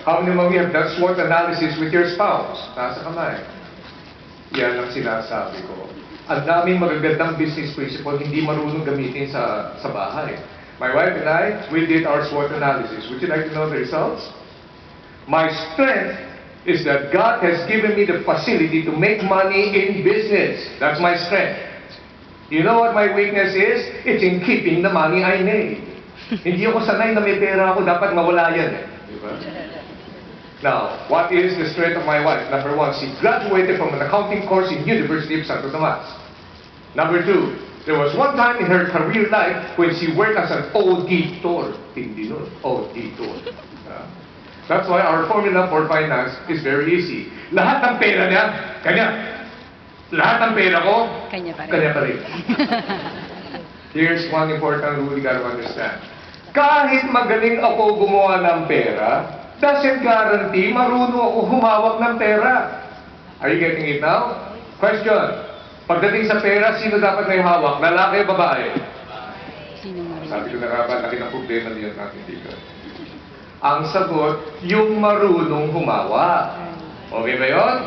How many of you have done SWOT analysis with your spouse? Nasa kamay. Yan ang sinasabi ko. Ang daming magagandang business principle hindi marunong gamitin sa bahay. My wife and I, we did our SWOT analysis. Would you like to know the results? My strength is that God has given me the facility to make money in business. That's my strength. You know what my weakness is? It's in keeping the money I made. Hindi ako sanay na may pera ako, dapat mawala yan eh. Diba? Now, what is the strength of my wife? Number one, she graduated from an accounting course in University of Santo Tomas. Number two, there was one time in her career life when she worked as an auditor. Hindi nun, auditor. That's why our formula for finance is very easy. Lahat ng pera niya, kanya. Lahat ng pera ko, kanya pa rin. Here's one important rule you gotta understand. Kahit magaling ako gumawa ng pera, doesn't guarantee marunong ako humawak ng pera. Are you getting it now? Question. Pagdating sa pera, sino dapat may hawak? Lalaki o babae? Sabi ko na nga ba, laki ng problema niyan natin dito. Ang sagot, yung marunong humawak. Okay ba yun?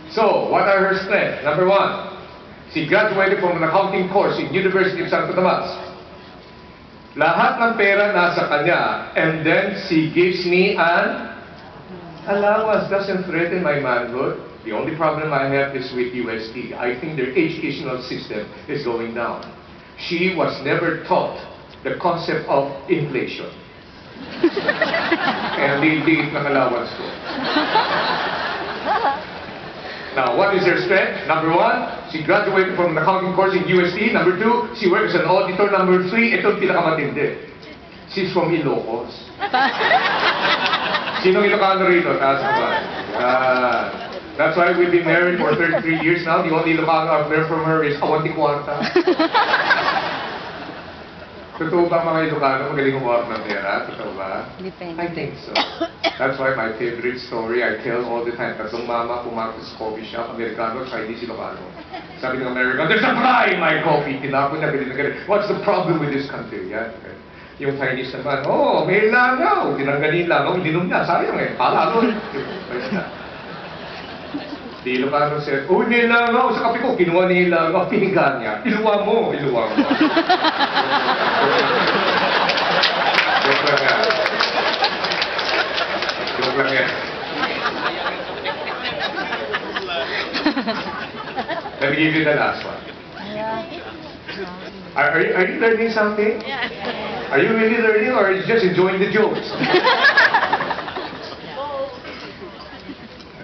So, what are her strengths? Number one, she graduated from an accounting course in University of Santo Tomas. Lahat ng pera nasa kanya, and then she gives me an allowance. Doesn't threaten my manhood. The only problem I have is with UST. I think their educational system is going down. She was never taught the concept of inflation. Kaya liit ng allowance ko. Now, what is her strength? Number one, she graduated from an accounting course in UST. Number two, she works as an auditor. Number three, ito ang pinakamatindi. She's from Ilocos. Sinong Ilocano rito? Taas mo ba? That's why we've been married for 33 years now. The only Ilocano I've learned from her is Awanti Kwarta. Totoo ba mga Ilocano magaling humawak ng pera? Totoo ba? Depende. I think so. That's why my favorite story I tell all the time. Tatlong mama pumasok sa coffee shop, Amerikano, Chinese, Ilocano. Sabi ng American, there's a fly in my coffee. Tinapon na, ganito, ganito. What's the problem with this country? Yan. Okay. Yung Chinese naman, oh, may langaw. Tinanggalin langaw, ininom niya. Sayang eh. Palalo. Di Ilocano said, oh, may langaw. Sa kape ko, kinuha niya yung langaw. Pinigan niya. Iluwa mo, iluwa mo. Joke lang yan. Joke lang yan. Let me give you the last one. Are you learning something? Are you really learning or are you just enjoying the jokes?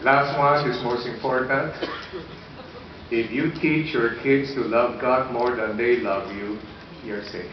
Last one is most important. If you teach your kids to love God more than they love you, you're safe.